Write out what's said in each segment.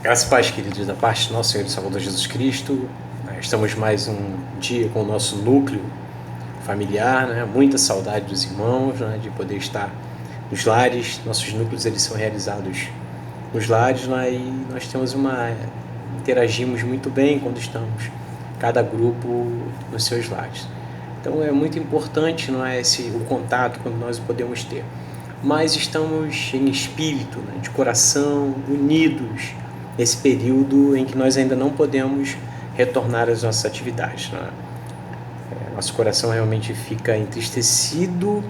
Graças e paz, queridos, da parte do nosso Senhor e Salvador Jesus Cristo. Estamos mais um dia com o nosso núcleo familiar, né? Muita saudade dos irmãos, né? De poder estar nos lares. Nossos núcleos eles são realizados nos lares, né? E nós temos interagimos muito bem quando estamos cada grupo nos seus lares. Então é muito importante, não é, o contato quando nós podemos ter. Mas estamos em espírito, né? De coração, unidos nesse período em que nós ainda não podemos retornar às nossas atividades. Né? Nosso coração realmente fica entristecido,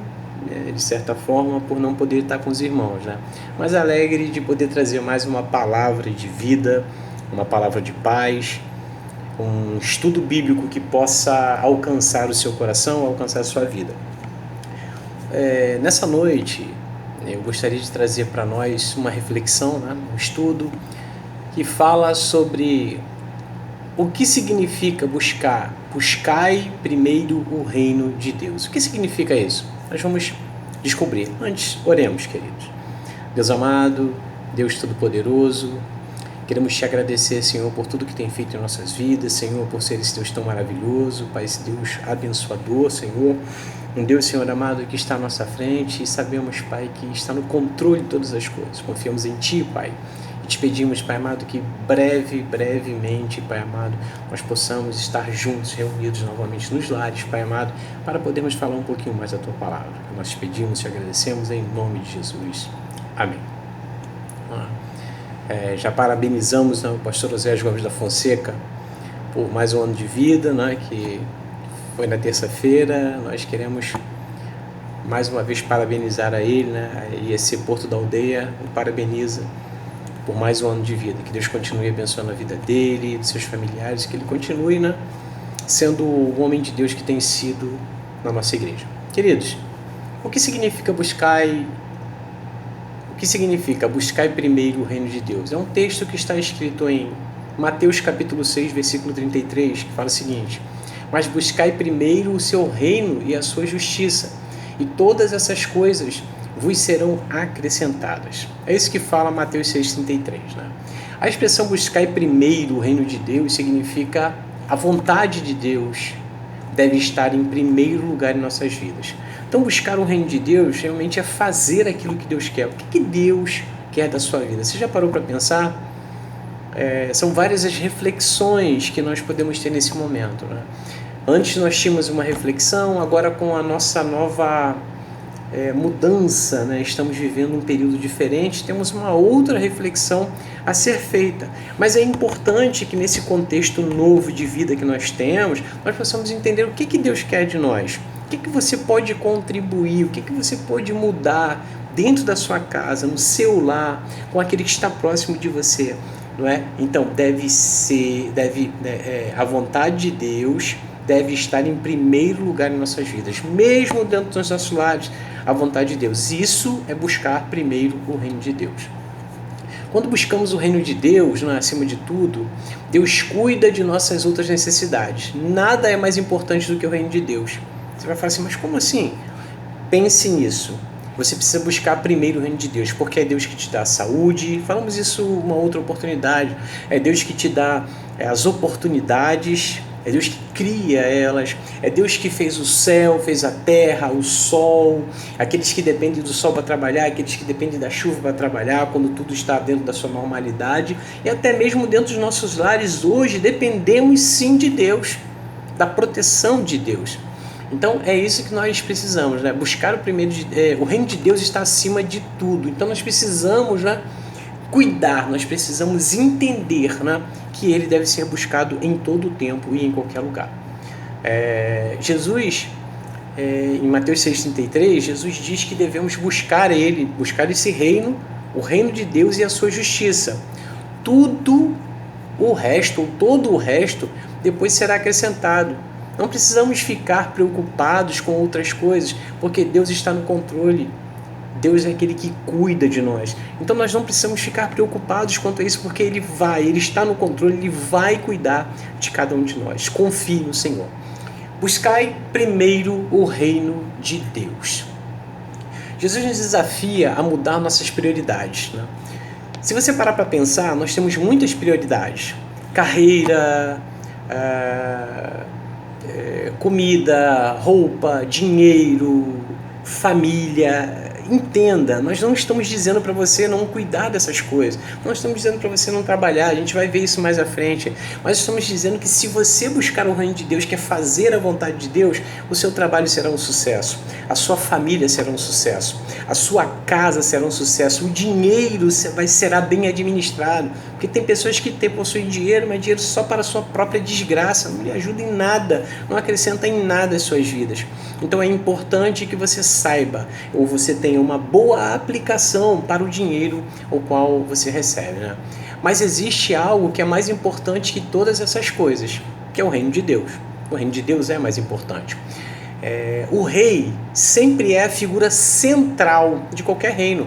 de certa forma, por não poder estar com os irmãos, né? Mas alegre de poder trazer mais uma palavra de vida, uma palavra de paz, um estudo bíblico que possa alcançar o seu coração, alcançar a sua vida. Nessa noite, eu gostaria de trazer para nós uma reflexão, né? Um estudo que fala sobre o que significa buscai primeiro o reino de Deus. O que significa isso? Nós vamos descobrir. Antes, oremos, queridos. Deus amado, Deus Todo-Poderoso, queremos te agradecer, Senhor, por tudo que tem feito em nossas vidas, Senhor, por ser esse Deus tão maravilhoso, Pai, esse Deus abençoador, Senhor, um Deus, Senhor amado, que está à nossa frente e sabemos, Pai, que está no controle de todas as coisas. Confiamos em Ti, Pai, e te pedimos, Pai amado, que brevemente, Pai amado, nós possamos estar juntos, reunidos novamente nos lares, Pai amado, para podermos falar um pouquinho mais da Tua palavra. Nós te pedimos, te agradecemos em nome de Jesus. Amém. Já parabenizamos, né, o pastor Oséias Gomes da Fonseca por mais um ano de vida, né, que foi na terça-feira. Nós queremos mais uma vez parabenizar a ele, né, e esse Porto da Aldeia o parabeniza por mais um ano de vida. Que Deus continue abençoando a vida dele, dos seus familiares, que ele continue, né, sendo o homem de Deus que tem sido na nossa igreja. Queridos, o que significa buscai primeiro o reino de Deus? É um texto que está escrito em Mateus capítulo 6, versículo 33, que fala o seguinte: mas buscai primeiro o seu reino e a sua justiça, e todas essas coisas vos serão acrescentadas. É isso que fala Mateus 6, 33. Né? A expressão buscai primeiro o reino de Deus significa a vontade de Deus deve estar em primeiro lugar em nossas vidas. Então, buscar o reino de Deus realmente é fazer aquilo que Deus quer. O que Deus quer da sua vida? Você já parou para pensar? São várias as reflexões que nós podemos ter nesse momento. Né? Antes nós tínhamos uma reflexão, agora com a nossa nova mudança, né? Estamos vivendo um período diferente, temos uma outra reflexão a ser feita. Mas é importante que nesse contexto novo de vida que nós temos, nós possamos entender o que Deus quer de nós. O que você pode contribuir, o que você pode mudar dentro da sua casa, no seu lar, com aquele que está próximo de você, não é? Então, a vontade de Deus deve estar em primeiro lugar em nossas vidas, mesmo dentro dos nossos lares, a vontade de Deus. Isso é buscar primeiro o reino de Deus. Quando buscamos o reino de Deus, né, acima de tudo, Deus cuida de nossas outras necessidades. Nada é mais importante do que o reino de Deus. Você vai falar assim, mas como assim? Pense nisso. Você precisa buscar primeiro o reino de Deus, porque é Deus que te dá a saúde. Falamos isso uma outra oportunidade. É Deus que te dá as oportunidades, é Deus que cria elas, é Deus que fez o céu, fez a terra, o sol, aqueles que dependem do sol para trabalhar, aqueles que dependem da chuva para trabalhar, quando tudo está dentro da sua normalidade, e até mesmo dentro dos nossos lares hoje, dependemos sim de Deus, da proteção de Deus. Então é isso que nós precisamos, né? Buscar o reino de Deus está acima de tudo. Então nós precisamos, né, cuidar, nós precisamos entender, né, que ele deve ser buscado em todo o tempo e em qualquer lugar. Jesus, em Mateus 6,33, Jesus diz que devemos buscar esse reino, o reino de Deus e a sua justiça. Todo o resto, depois será acrescentado. Não precisamos ficar preocupados com outras coisas, porque Deus está no controle. Deus é aquele que cuida de nós. Então nós não precisamos ficar preocupados quanto a isso, porque Ele está no controle, Ele vai cuidar de cada um de nós. Confie no Senhor. Buscai primeiro o reino de Deus. Jesus nos desafia a mudar nossas prioridades, né? Se você parar para pensar, nós temos muitas prioridades. Carreira, comida, roupa, dinheiro, família. Entenda, nós não estamos dizendo para você não cuidar dessas coisas, nós estamos dizendo para você não trabalhar, a gente vai ver isso mais à frente, mas estamos dizendo que se você buscar o reino de Deus, que é fazer a vontade de Deus, o seu trabalho será um sucesso, a sua família será um sucesso, a sua casa será um sucesso, o dinheiro será bem administrado, porque tem pessoas que possuem dinheiro, mas dinheiro só para a sua própria desgraça, não lhe ajuda em nada, não acrescenta em nada às suas vidas. Então é importante que você saiba, ou você tenha uma boa aplicação para o dinheiro o qual você recebe, né? Mas existe algo que é mais importante que todas essas coisas, que é o reino de Deus. O reino de Deus é mais importante. O rei sempre é a figura central de qualquer reino.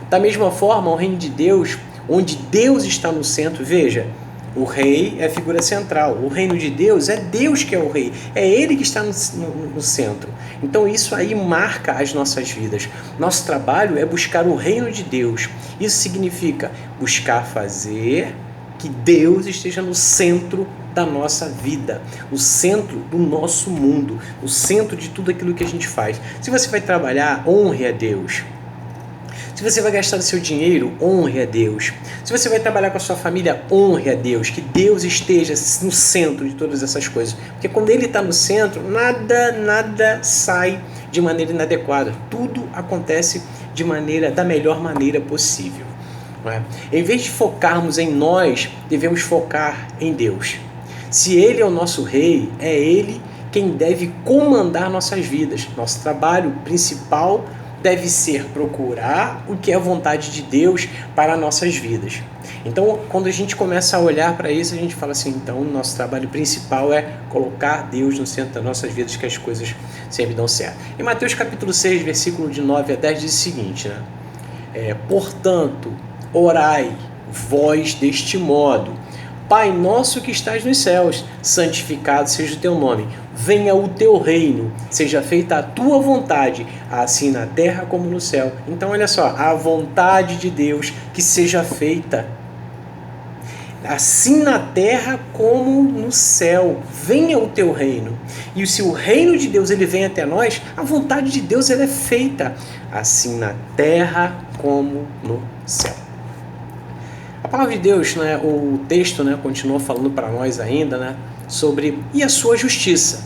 Da mesma forma, o reino de Deus, onde Deus está no centro, veja, o rei é a figura central. O reino de Deus é Deus que é o rei. É Ele que está no centro. Então isso aí marca as nossas vidas. Nosso trabalho é buscar o reino de Deus. Isso significa buscar fazer que Deus esteja no centro da nossa vida, no centro do nosso mundo, no centro de tudo aquilo que a gente faz. Se você vai trabalhar, honre a Deus. Se você vai gastar o seu dinheiro, honre a Deus. Se você vai trabalhar com a sua família, honre a Deus. Que Deus esteja no centro de todas essas coisas. Porque quando Ele está no centro, nada sai de maneira inadequada. Tudo acontece da melhor maneira possível. Não é? Em vez de focarmos em nós, devemos focar em Deus. Se Ele é o nosso rei, é Ele quem deve comandar nossas vidas. Nosso trabalho principal deve ser procurar o que é a vontade de Deus para nossas vidas. Então, quando a gente começa a olhar para isso, a gente fala assim, então, o nosso trabalho principal é colocar Deus no centro das nossas vidas, que as coisas sempre dão certo. Em Mateus capítulo 6, versículo de 9 a 10, diz o seguinte, né? Portanto, orai vós deste modo: Pai nosso que estás nos céus, santificado seja o teu nome. Venha o teu reino, seja feita a tua vontade, assim na terra como no céu. Então, olha só, a vontade de Deus que seja feita, assim na terra como no céu. Venha o teu reino. E se o reino de Deus ele vem até nós, a vontade de Deus ela é feita, assim na terra como no céu. A palavra de Deus, né, o texto, né, continua falando para nós ainda, né, sobre e a sua justiça.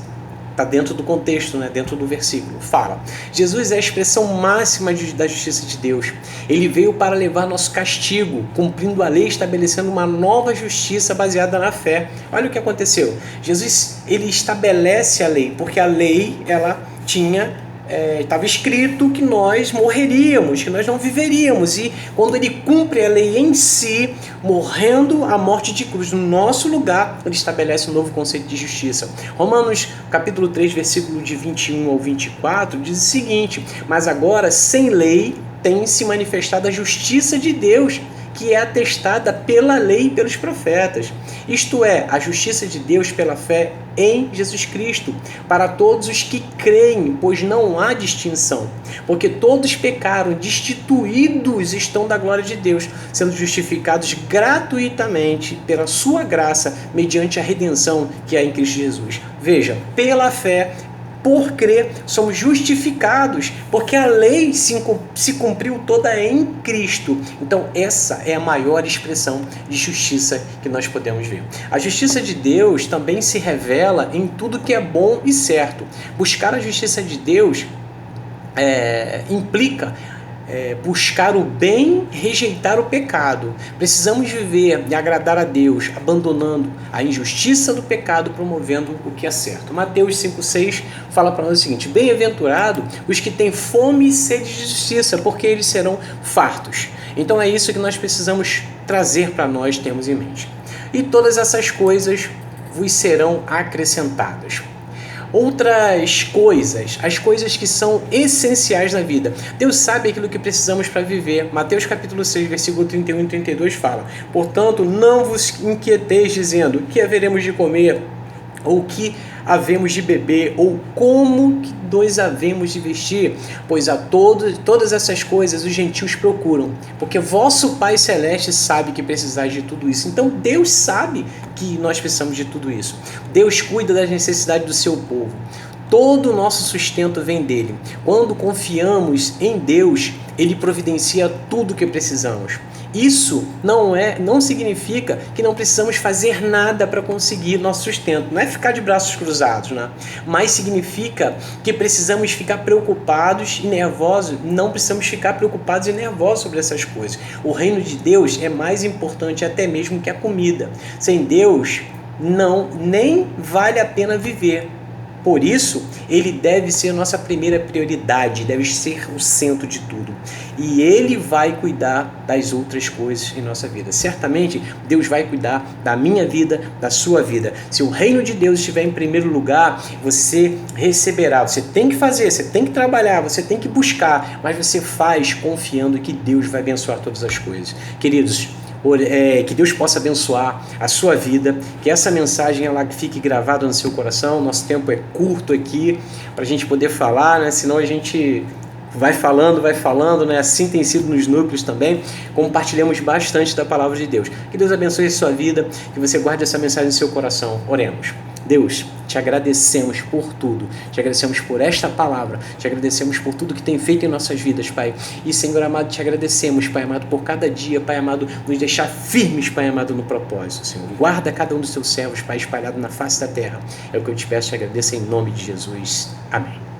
Está dentro do contexto, né, dentro do versículo. Fala, Jesus é a expressão máxima da justiça de Deus. Ele veio para levar nosso castigo, cumprindo a lei, estabelecendo uma nova justiça baseada na fé. Olha o que aconteceu. Jesus, ele estabelece a lei, porque a lei, ela tinha... estava escrito que nós morreríamos, que nós não viveríamos, e quando ele cumpre a lei em si, morrendo a morte de cruz no nosso lugar, ele estabelece um novo conceito de justiça. Romanos capítulo 3, versículo de 21 ao 24, diz o seguinte: mas agora, sem lei, tem se manifestado a justiça de Deus, que é atestada pela lei e pelos profetas. Isto é, a justiça de Deus pela fé em Jesus Cristo, para todos os que creem, pois não há distinção, porque todos pecaram, destituídos estão da glória de Deus, sendo justificados gratuitamente pela sua graça, mediante a redenção que há em Cristo Jesus. Veja, pela fé, por crer, somos justificados, porque a lei se cumpriu toda em Cristo. Então essa é a maior expressão de justiça que nós podemos ver. A justiça de Deus também se revela em tudo que é bom e certo. Buscar a justiça de Deus implica buscar o bem, rejeitar o pecado. Precisamos viver e agradar a Deus, abandonando a injustiça do pecado, promovendo o que é certo. Mateus 5,6 fala para nós o seguinte: bem-aventurado os que têm fome e sede de justiça, porque eles serão fartos. Então é isso que nós precisamos trazer para nós, termos em mente. E todas essas coisas vos serão acrescentadas. Outras coisas, as coisas que são essenciais na vida. Deus sabe aquilo que precisamos para viver. Mateus capítulo 6, versículo 31 e 32 fala: portanto, não vos inquieteis dizendo, que haveremos de comer, ou que havemos de beber ou como que nós havemos de vestir? Pois a todas essas coisas os gentios procuram, porque vosso Pai Celeste sabe que precisais de tudo isso. Então Deus sabe que nós precisamos de tudo isso. Deus cuida das necessidades do seu povo. Todo o nosso sustento vem dele. Quando confiamos em Deus, Ele providencia tudo o que precisamos. Isso não significa que não precisamos fazer nada para conseguir nosso sustento. Não é ficar de braços cruzados, né? Mas significa que precisamos ficar preocupados e nervosos. Não precisamos ficar preocupados e nervosos sobre essas coisas. O reino de Deus é mais importante até mesmo que a comida. Sem Deus, nem vale a pena viver. Por isso, Ele deve ser nossa primeira prioridade, deve ser o centro de tudo. E Ele vai cuidar das outras coisas em nossa vida. Certamente, Deus vai cuidar da minha vida, da sua vida. Se o reino de Deus estiver em primeiro lugar, você receberá. Você tem que fazer, você tem que trabalhar, você tem que buscar, mas você faz confiando que Deus vai abençoar todas as coisas. Queridos, que Deus possa abençoar a sua vida, que essa mensagem ela fique gravada no seu coração. Nosso tempo é curto aqui para a gente poder falar, né? Senão a gente vai falando, né? Assim tem sido nos núcleos também. Compartilhamos bastante da palavra de Deus. Que Deus abençoe a sua vida, que você guarde essa mensagem no seu coração. Oremos. Deus, te agradecemos por tudo, te agradecemos por esta palavra, te agradecemos por tudo que tem feito em nossas vidas, Pai. E, Senhor amado, te agradecemos, Pai amado, por cada dia, Pai amado, nos deixar firmes, Pai amado, no propósito, Senhor. Guarda cada um dos teus servos, Pai, espalhado na face da terra. É o que eu te peço e te agradeço em nome de Jesus. Amém.